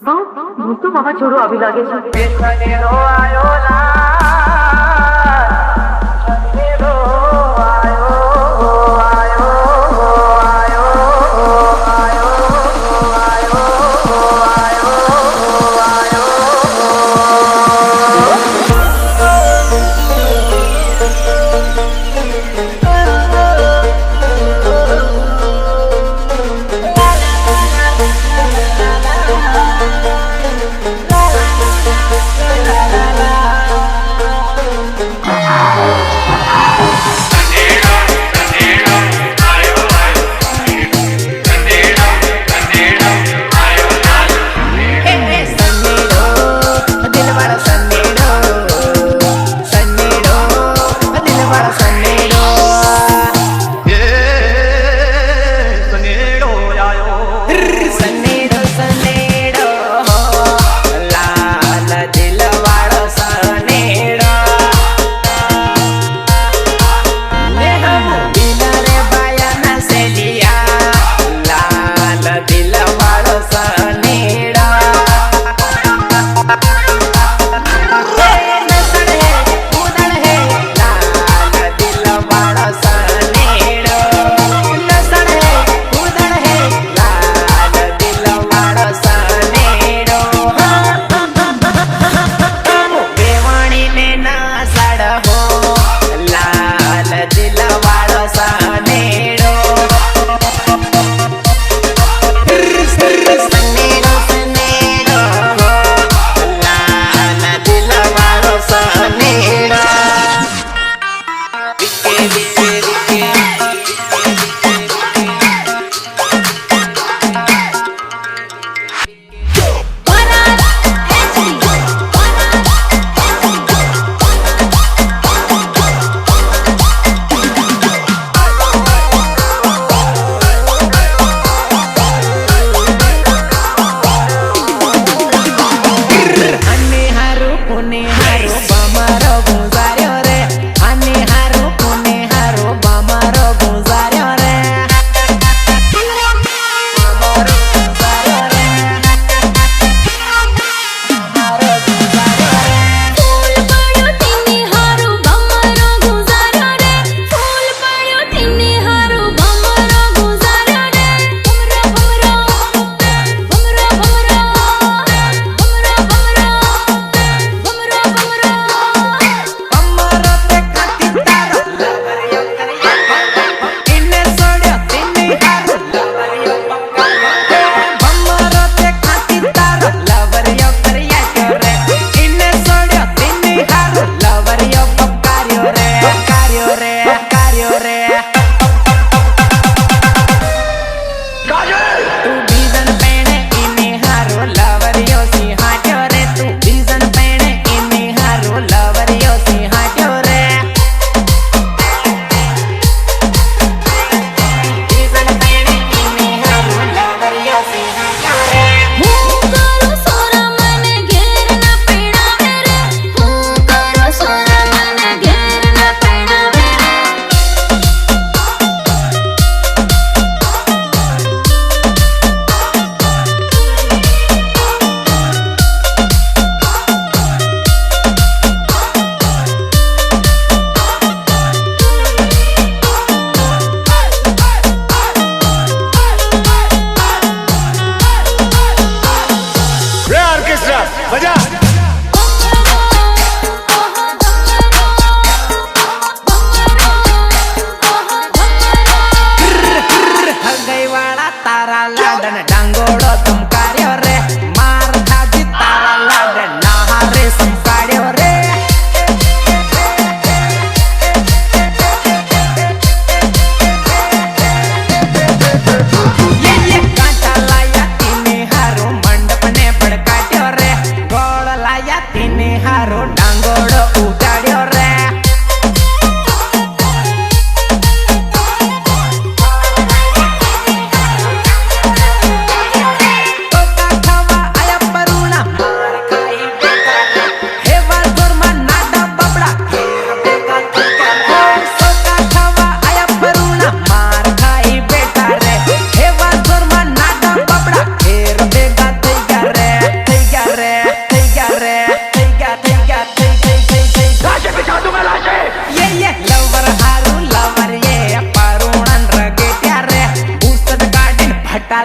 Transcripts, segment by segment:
भूतू मामा छोड़ो अभी लागे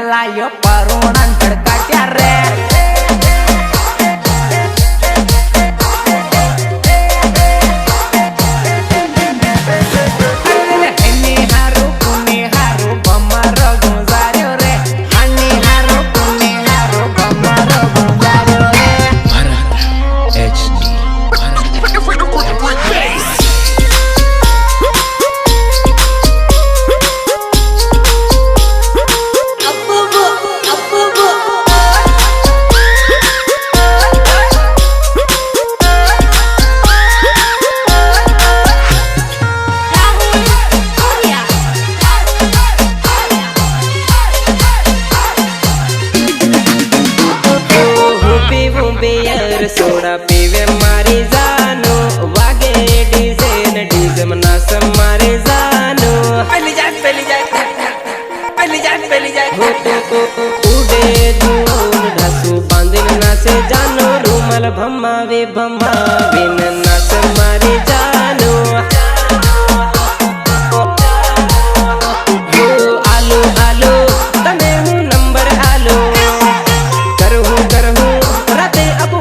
लायो परोणन खड़काट्या रे सोडा पीवे मारी जानो वागे डीजे न डीजे मना से मारे जानो पहली जाए उड़े धूल ढासू बांधिन ना से जानो रूमल भम्मावे न ना से मारे जानो आलो आलो तने हूँ नंबर आलो करहूँ राते अब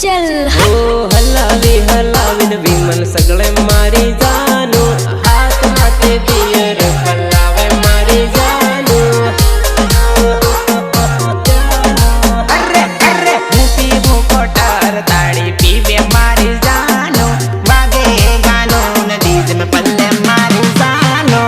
चल हलावीन विमल सगळे मारी जानो हाथ माथे बियर हलावे मारी जानो अरे अरे मुठी मुकोटार ताड़ी पीवे मारी जानो वागे गानो न डीजे में पल्ले मारी जानो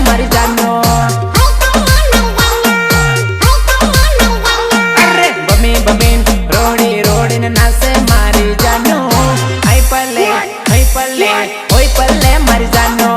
मर जानो अरे बमीन रोड़ी नासे मारी जानो आई पल्ले ओई पल्ले मर जानो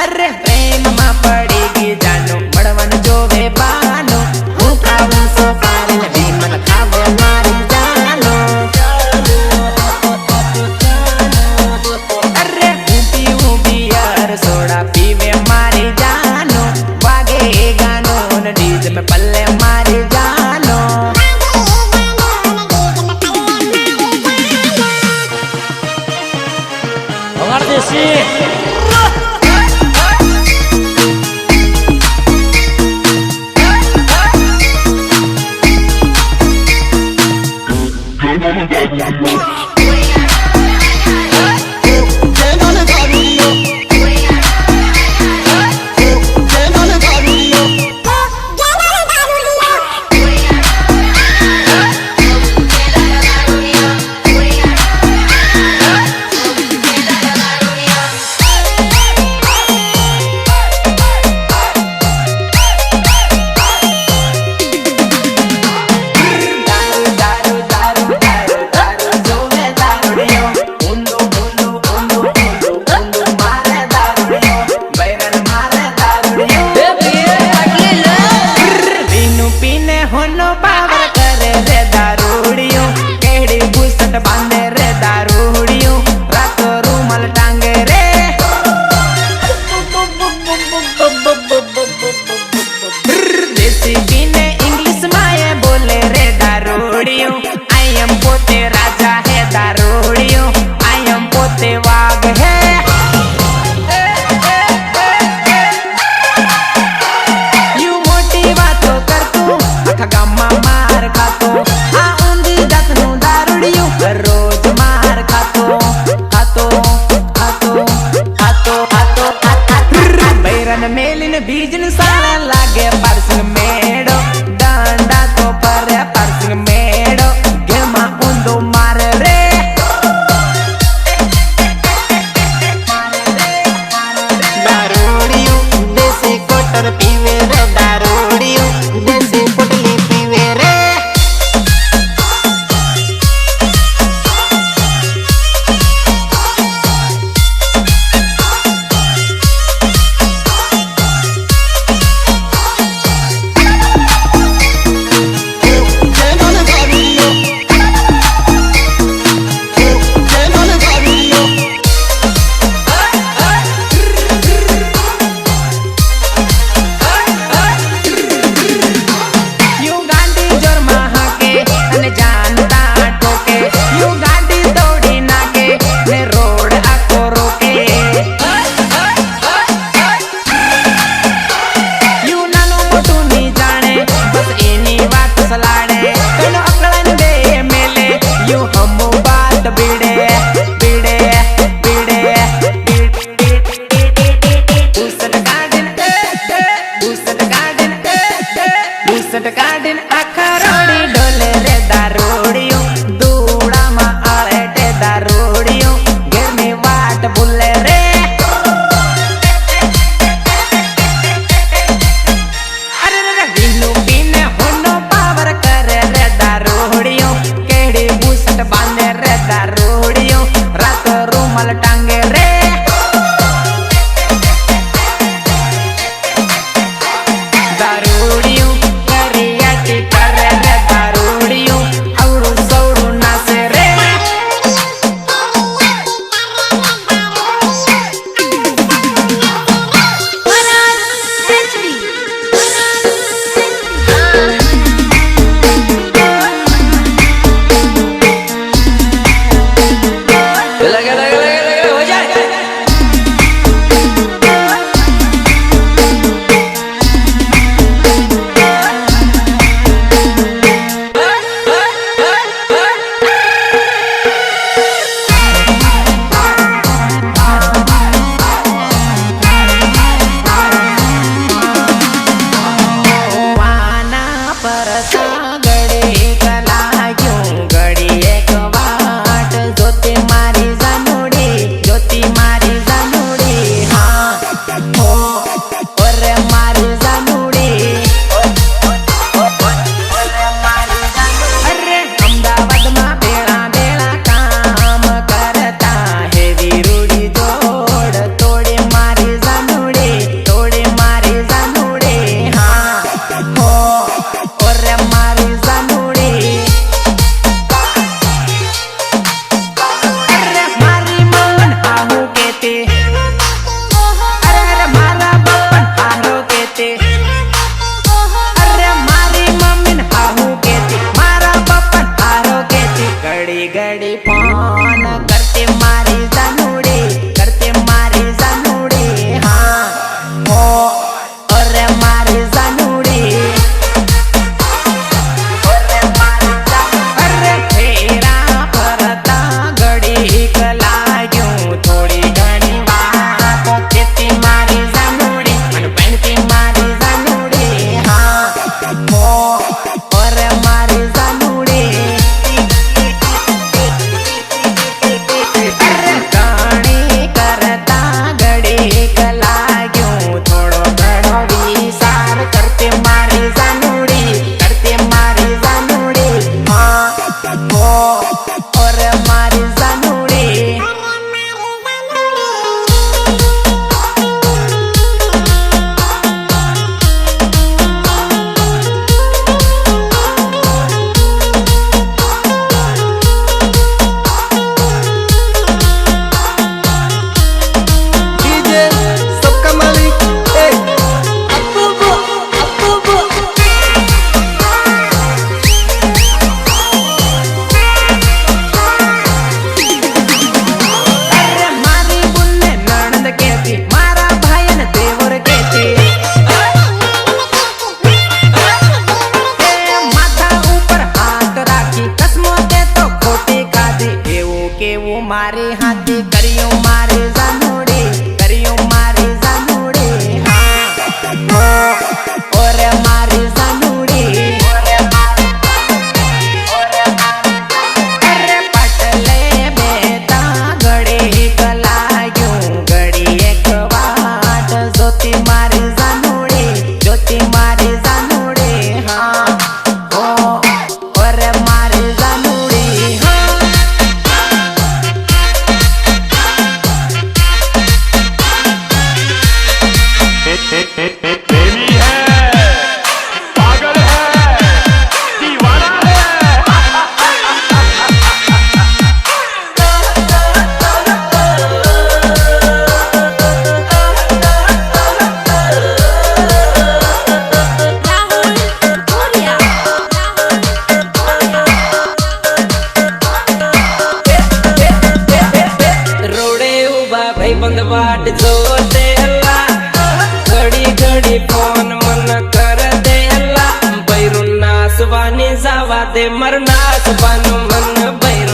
अरे प्रेम मा पड़ेगी जानो मड़वन जोवे बानो हूँ खावन सो पारे विमल खावे मारी जानो अरे हूँ बियर सोडा पीवे मारी जानो वागे गानो न डीजे में पल्ले मारी जानो रोड़ियों हम बात बिड़े बिड़े बिड़े उसट गार्डन आखा रोड़ी डोले रे दारोड़ियों दूड़ा मा आले टे दारोड़ियों गिरनी वाट बुले रे अरे रे बिनु बिने होनो पावर करे रे दारोड़ियों केड़ी बुसट बांधे रे दारोड़ियों रात रूमाल टांगे रे दारोड़ियों गड़ी फोन करते मारी जानुड़ी हाँ हो और मारी जानुड़ी अरे फेरा परता गड़ी कलायूं थोड़ी घनी बात केती मारी जानुड़ी मन पहनती मारी जानुड़ी हाँ हो और मारी जानुड़ी मारे हाथे करियो मारे जानुड़ी हाँ हो और मारे जानुड़ी अरे पटले बेता गड़ी कलायूं गड़ी एक वाट ज्योति मारे जानुड़ी हाँ हो और मारे जानुड़ी हाँ प्रेमी है, पागल है, दीवाना है। रोडे उभा भाई बंद वाट जोते घड़ी घड़ी फोन मन कर दे अल्लाह बैरू नासवानी जावा दे मरनास बानु मन बैरू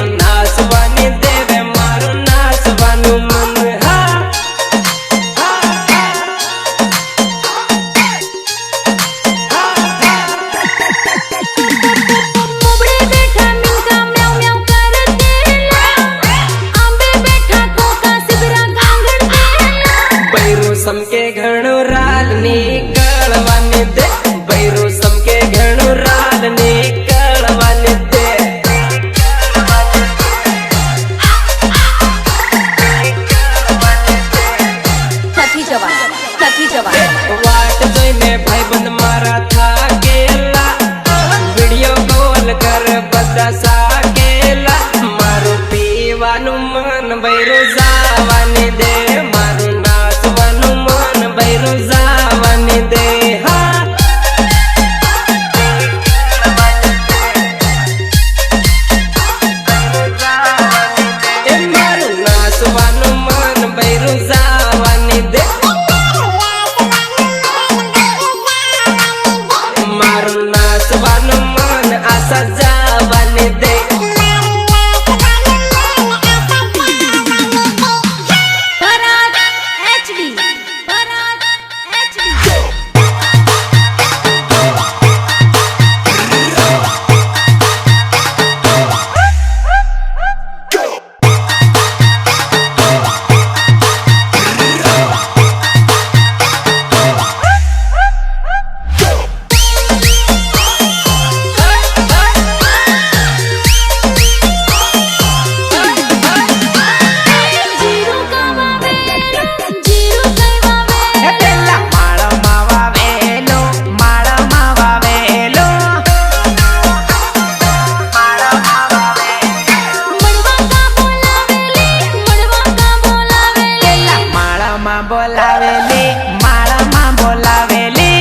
દશા કેલા મારું પીવાનું મન બૈરું જાવાને દે મારું નાચવાનું મન બૈરું જાવાને દે હા એ મારું નાચવાનું મન બૈરું જાવાને દે મારું નાચવાનું મન આશા જાવાને દે पराग HD पराग HD जीरू का वावेलो जीरू कई वावेलो પેલા માળમાં વાવેલો માળમાં વાવેલો मड़वा का बोलावेली પેલા માળમાં બોલાવેલી માળમાં બોલાવેલી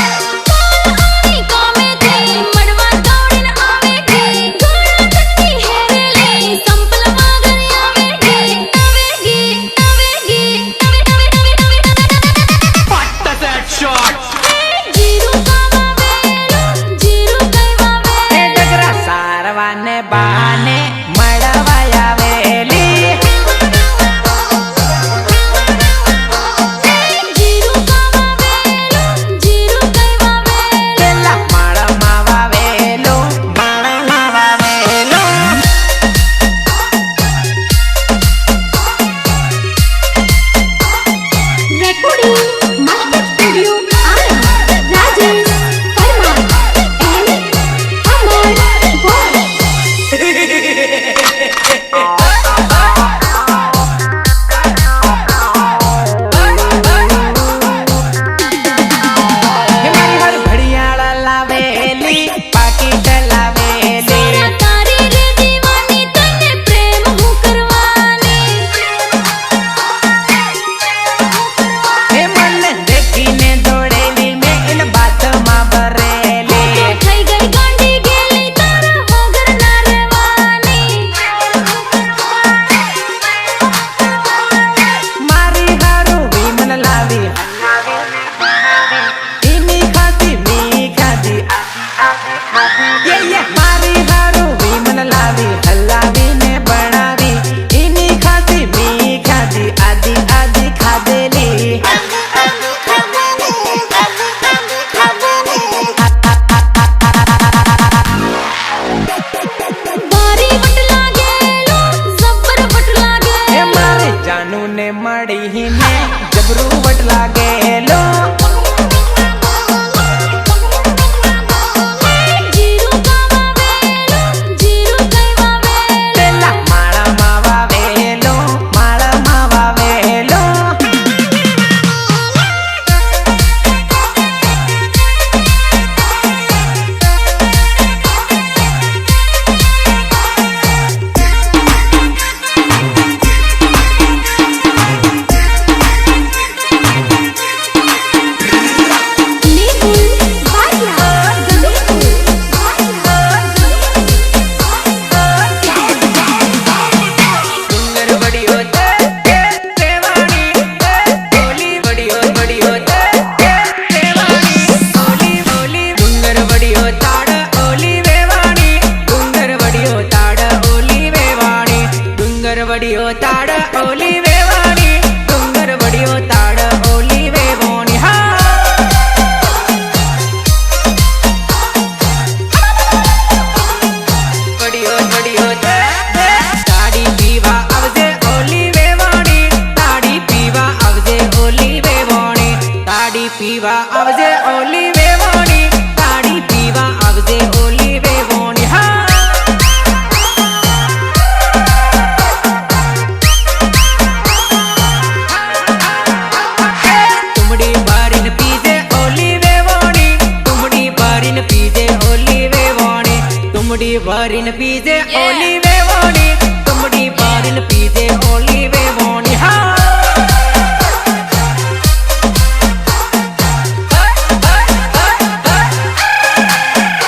आनी कामे थी मड़वा दौड़न आवेगी घोड़ा चटकी हेरेली संपल मागर आवेगी आवेगी आवेगी What the that shot? Giroud का वावेलो जीरू कई એ वावेलो ડગરા સારવાને બહાને મળવા આવેલી जीरू का वावेलो जीरू कई वावेलो પેલા માળમાં વાવેલો માળમાં વાવેલો recording master studio Anand Rajesh Parmar and Amar Boy હે મારી હર ઘડિયાળ લાવેલી પાકીટ લાવેલી तेरा तारी रे दीवानी तने प्रेम हूँ करवानी હે મને દેખીને દોડેલી મેં એને બાથમાં ભરેલી तो થઈ ગઈ ગાંડી ગેલી તારા વગર ના રહેવાની મારી હારું વિમલ લાવી ઈની ખાધી મી ખાધી મારી હારું વિમલ લાવી હલાવીને બનાવી ઈની ખાધી મી ખાધી આદિ આદિ ખાધેલી બારી વટ લાગેલો જબર વટ હે લાગેલો મારે જાનુ ને મળીને જબરું વટ લાગેલો જીरू भरीन पीजे ओली वेवोनी तुमड़ी भरीन पीजे ओली वेवोनी हाँ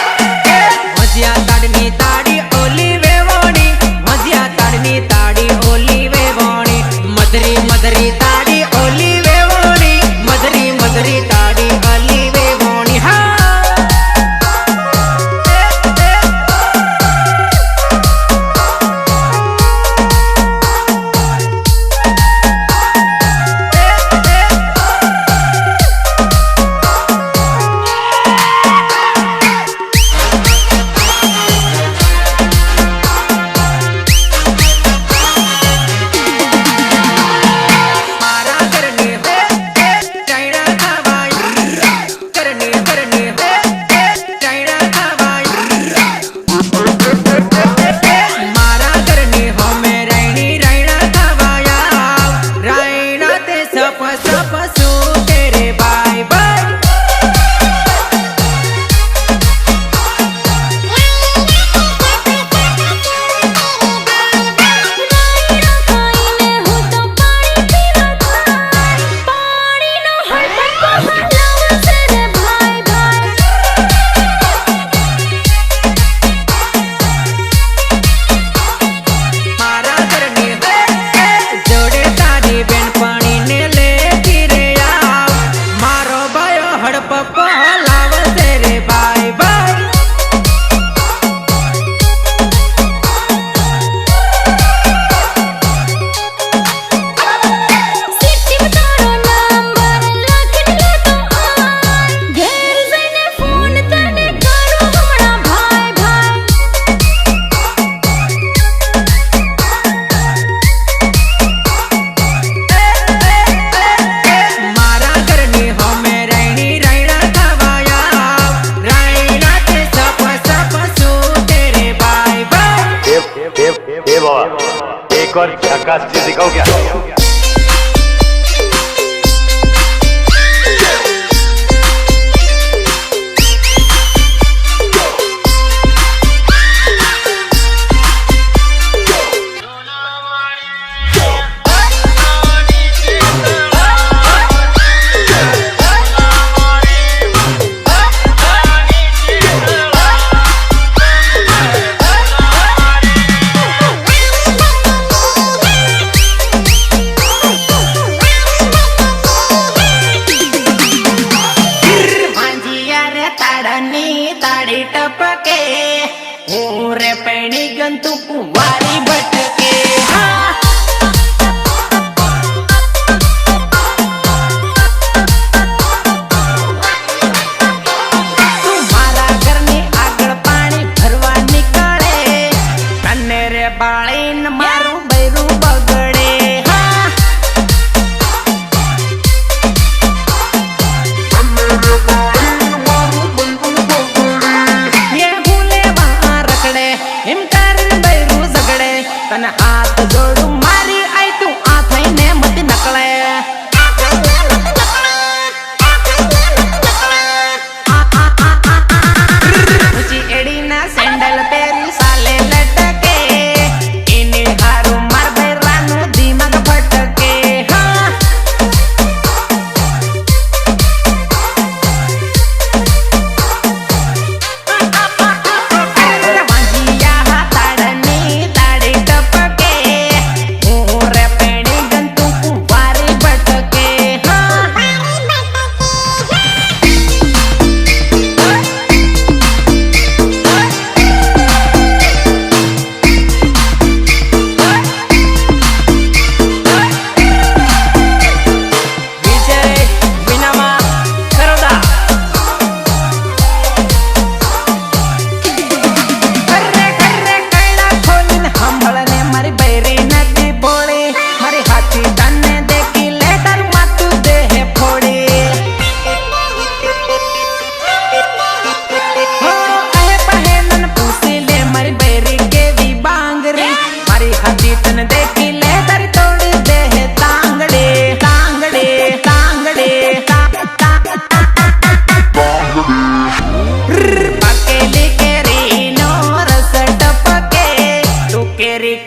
मजिया ताड़नी ताड़ी ओली वेवोनी मजिया ताड़नी ताड़ी ओली वेवोनी मदरी मदरी ताड़ी ओली वेवोनी मदरी मदरी ताड़ी ओली वेवोनी हाँ एक और झकास चीज दिखाओ क्या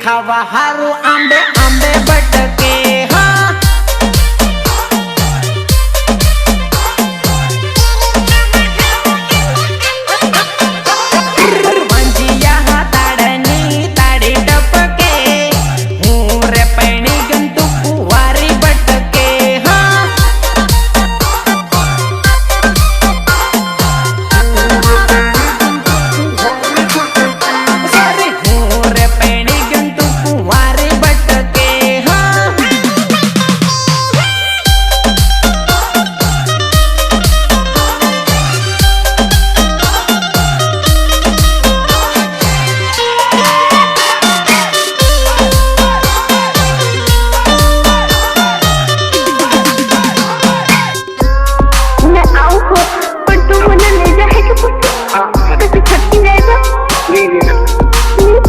खावा हारू आंबे आंबे बटके हाँ मंजिया ताड़नी ताड़ी टपके हूँ रे पैणी गंतु कुवारी बटके हाँ सॉरी हूँ रे पैणी गंतु कुवारी बटके हाँ मैं आऊँ हो पर तुम मुझे ले जाएगा तो छटकी जाएगा नहीं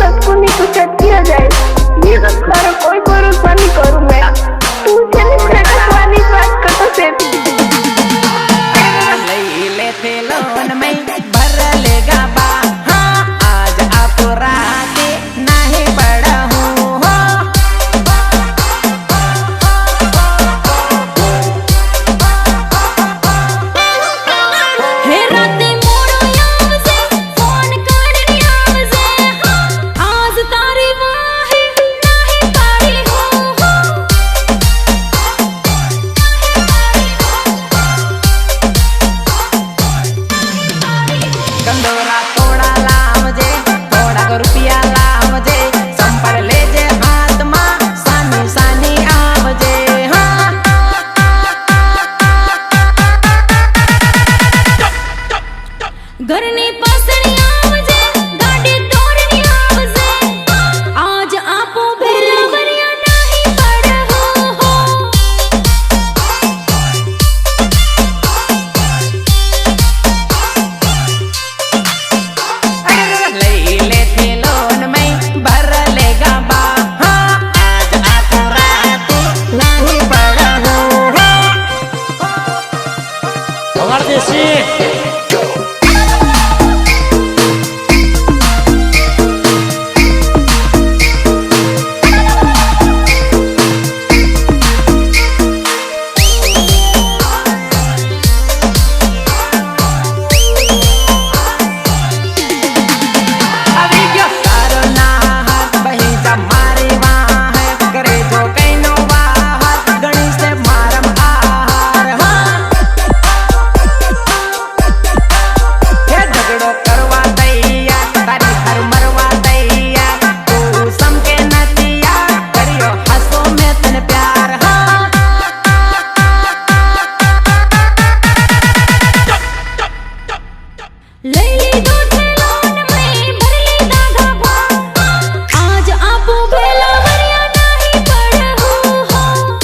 सबको नहीं तो छटकी आ जाए तारा कोई भरोसा नहीं करूँ मैं तू चले वाली बात करता से ले थे लोन में भर लेगा बा हाँ आज आप राते नहीं बड़ा हूँ हो हे राते मोड़ो याव से फोन करनी आव से आज तारी वाही नाही पाड़ी हो कंदोरा थोड़ा लाम जे थोड़ा को रुपया लाम जे संपर ले जे हाथ मां सानी सानी आव जे हाँ घरनी पासणी आव से गाड़ी तोरनी आव से आज आपो भेला वरिया नाही पड़ हो ले थे लोन में भर लेगा बा हाँ आज आप राते नहीं बड़ा हूँ Guardi, अभी क्या सारो नाहर बही जा मारे वहाँ है करे जो कैनो वाहर गणेश से मारम आहार हाँ ये झगड़ो करवा दैया तारी हर मरवा दैया तू समके नचिया करियो हंसो में तन प्यार हाँ लैली दो थैलोन में भरली दागा भा आज आपो भेला वरिया नाही पड़ हो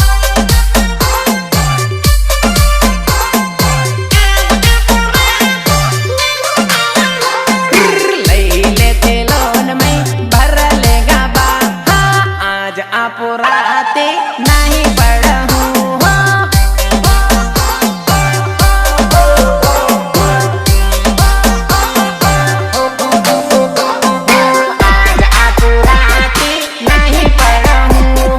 ले थे लोन में भर लेगा बा हाँ आज आप राते नहीं पड़ा हूँ आज आप राते नहीं पड़ा हूँ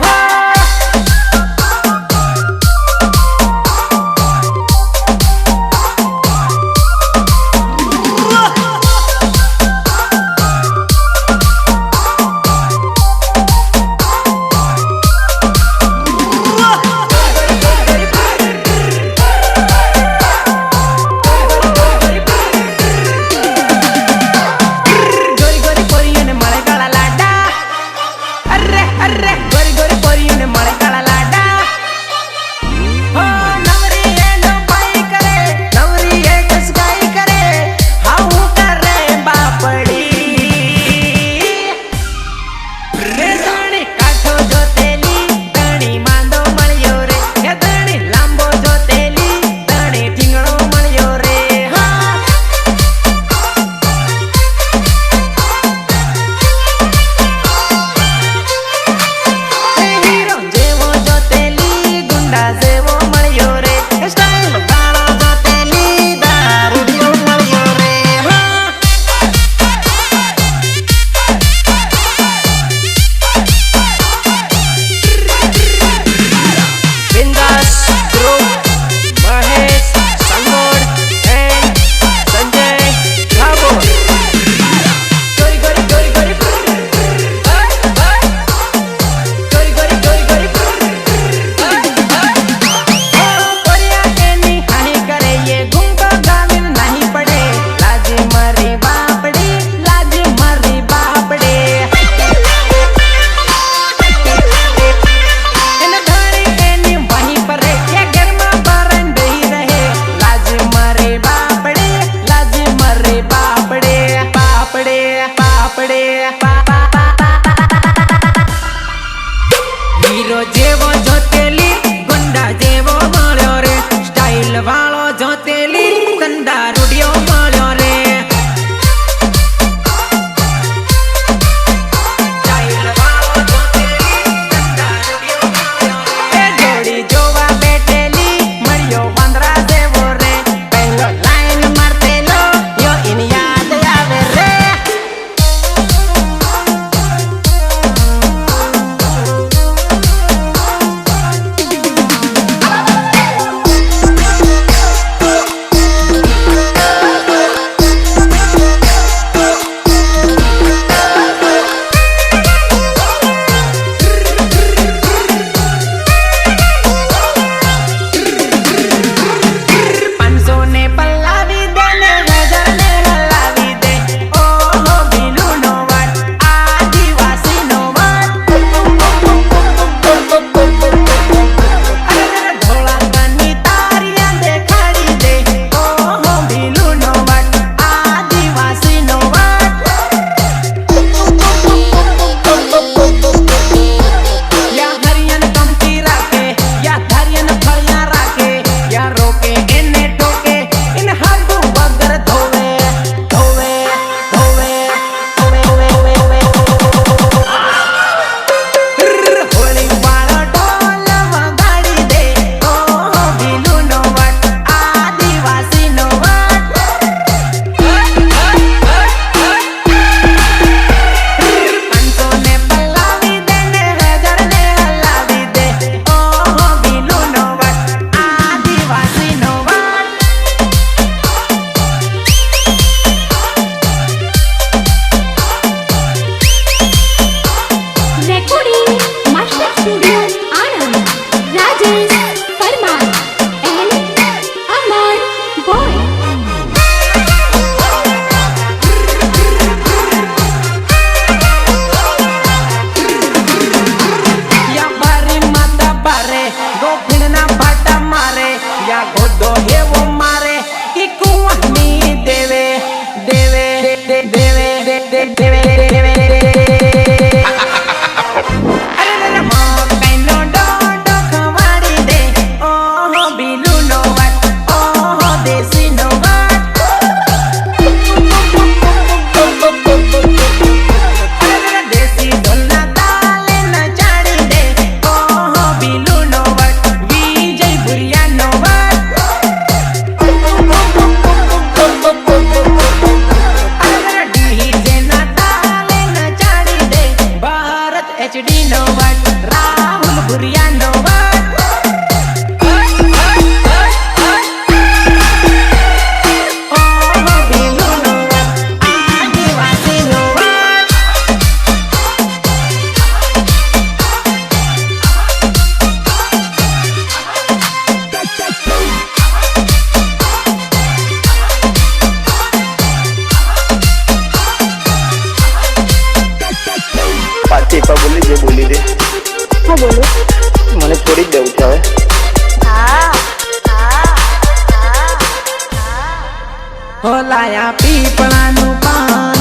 હોલાયા પીપળાનું પાન,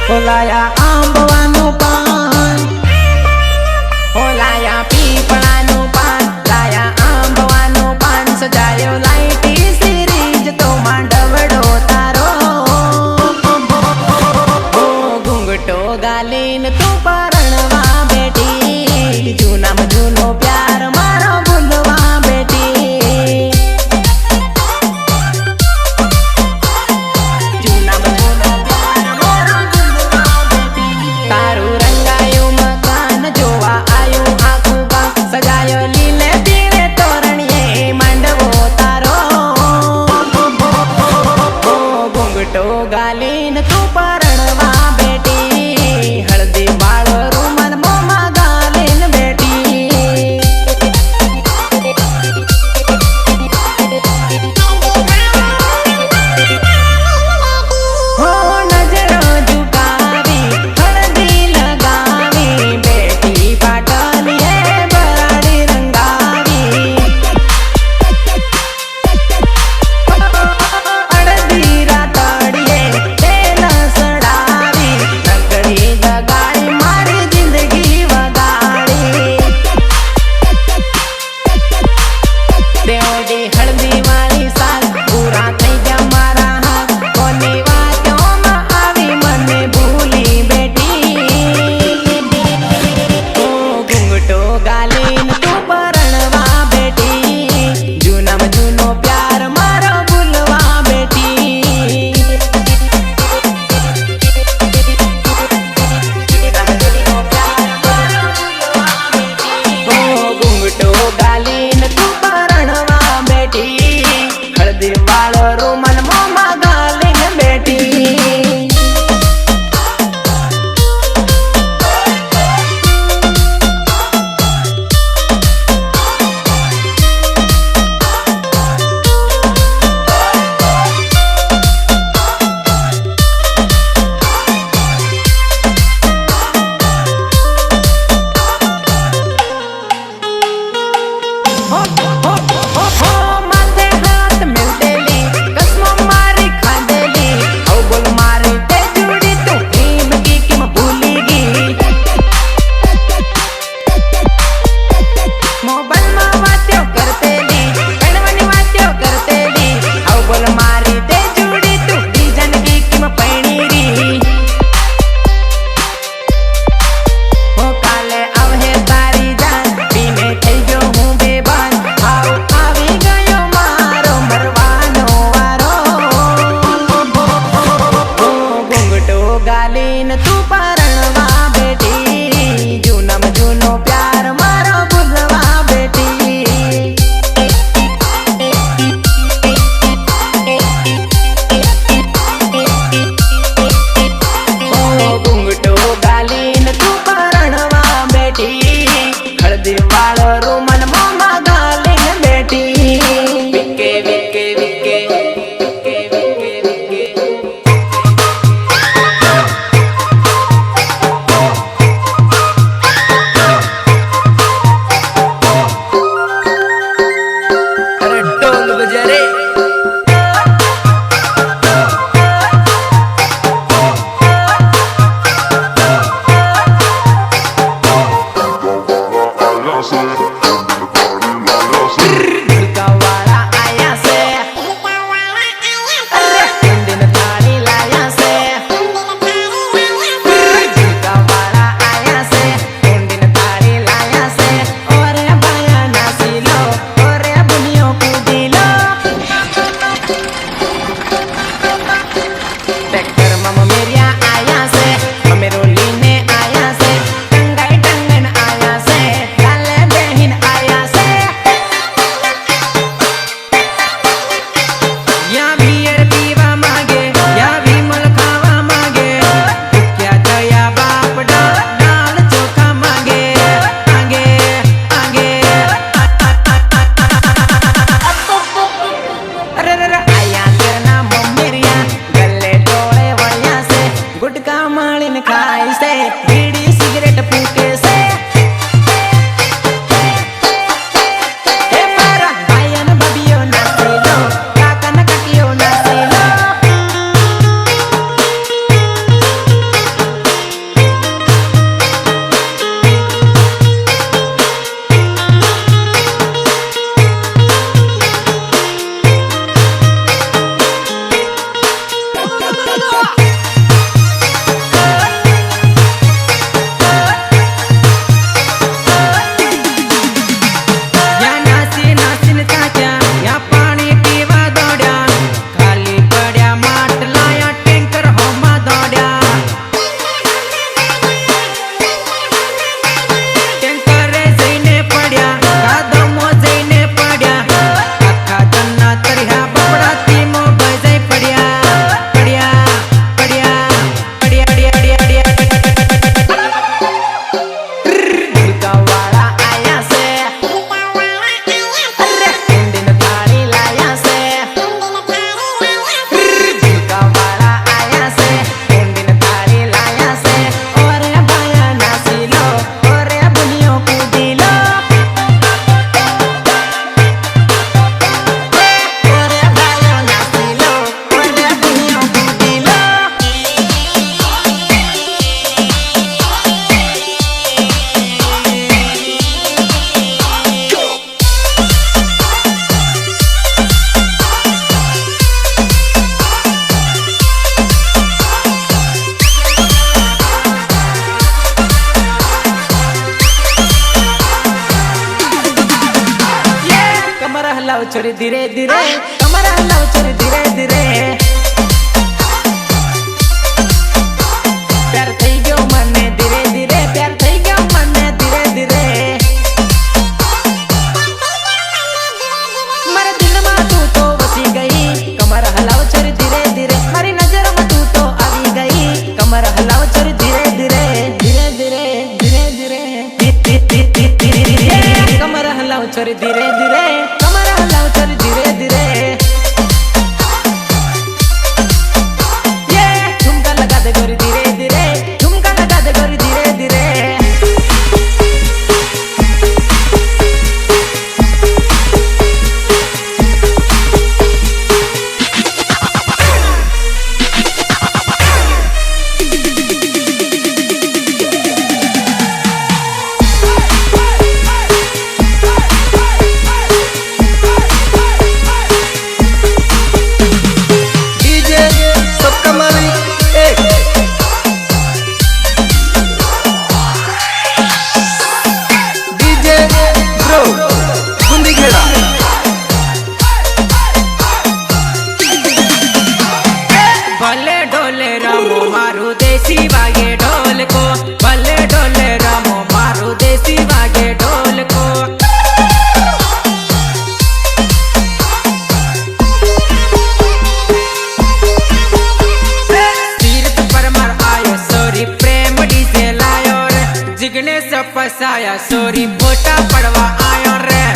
હોલાયા આંબવાનું પાન, હોલાયા પીપળાનું પાન, લાયા આંબવાનું પાન, સજાયો લાઈટી સિરીજ તો માંડવડો તારો, ઓ ઘૂંઘટો ગાલીન તું પરણવા બેટી, જૂનામાં જૂનો પ્યાર મારો ભૂલવા બેટી. તારું રંગાયું મકાન જોવા આયું આખું ગામ, સજાયો લીલે પીળે તોરણીએ માંડવો તારો, ઓ ઘૂંઘટો ગાલીન તું પરણવા બેટી, હળદી વાળો રૂમાલ મોંમાં ગાલીન બેટી. હો નજરો ઝુકાવી હળદી લગાવી, બેટી પાટલીએ બરાડી રંગાવી, અડધી રાતડીએ તેલ સડાવી, નગરી જગાડી મારી જિંદગી વગાડી. દેવડી હળદી વાળી સાલ પૂરા થઈ ગયા મારા હાથ, કોની વાતોમાં આવી મને ભૂલી બેટી, ઓ ઘૂંઘટો ગાલીન તું પરણવા બેટી, જૂનામાં જૂનો પ્યાર મારો ભૂલવા બેટી. ઓ ઘૂંઘટો ગાલીન તું પરણવા બેટી, હળદી વાળો રૂમાલ મોંમાં ગાલીન બેટી. માથે હાથ મેલદેલી, કસમો મારી ખાધેલી, આવ બોલ મારી તે જુડી તું પ્રેમ કી કેમ ભૂલી ગઈ. મોબાઈલમાં વાત્યો કરતેલી, કણવાની વાત્યો કરતેલી, આવ બોલ મારી તે જુડી તું બીજાને કી કેમ પૈણી રી. હો કાલે આવહે તારી જાન, પીને થઈ ગયો હું બેભાન, આવ આવી ગયો મારો મરવાનો વારો, ઓ ઘૂંઘટો ગાલીન તું પરણવા બેટી, જૂનામાં જૂનો પ્યાર મારો ભૂલવા બેટી. ઓ ઘૂંઘટો ગાલીન તું પરણવા બેટી, હળદી વાળો રૂમાલ મોંમાં ગાલીન બેટી. વિકે વિકે વિકે વિકે વિકે વિકે हलाओ छोरी धीरे धीरे, कमर हलाओ छोरी धीरे धीरे। प्यार थई गयो मने धीरे धीरे, प्यार थई गयो मने धीरे धीरे। मारे दिल में तू तो बसी गई, कमर हलाओ छोरी धीरे धीरे। मारी नजर में तू तो आई गई, कमर हलाओ छोरी धीरे धीरे, धीरे धीरे, धीरे धीरे, कमर हलाओ छोरी धीरे धीरे, कमर हलाओ छोरी धीरे धीरे। ये झुमका लगा दे गोरी धीरे धीरे, झुमका लगा दे गोरी धीरे धीरे। भले डोले रामो मारू देसी वागे ढोल को, भले डोले रामो मारू देसी वागे ढोल को। तीर्थ पर मर आयो सोरी प्रेम डीजे लायो रे, जिगने से फसाया सोरी फोटा पड़वा आयो रे।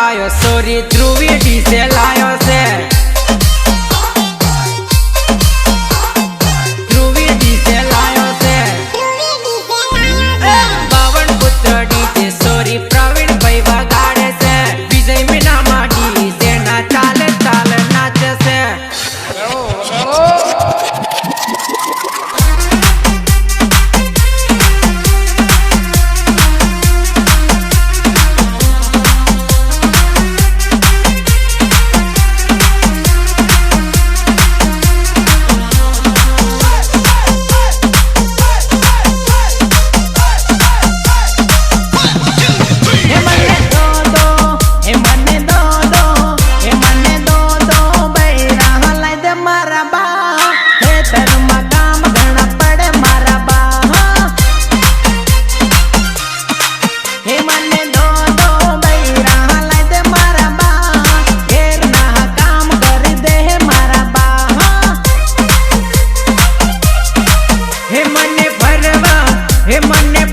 आयो सोरी ध्रुवी डीजे लायो से, ध्रुवी डीजे लायो से। बावन पुत्र डीजे सोरी प्रवीण भाई बगाड़े से, विजय मीना मा डीजे ना चाले चाल नाचे से। हे मने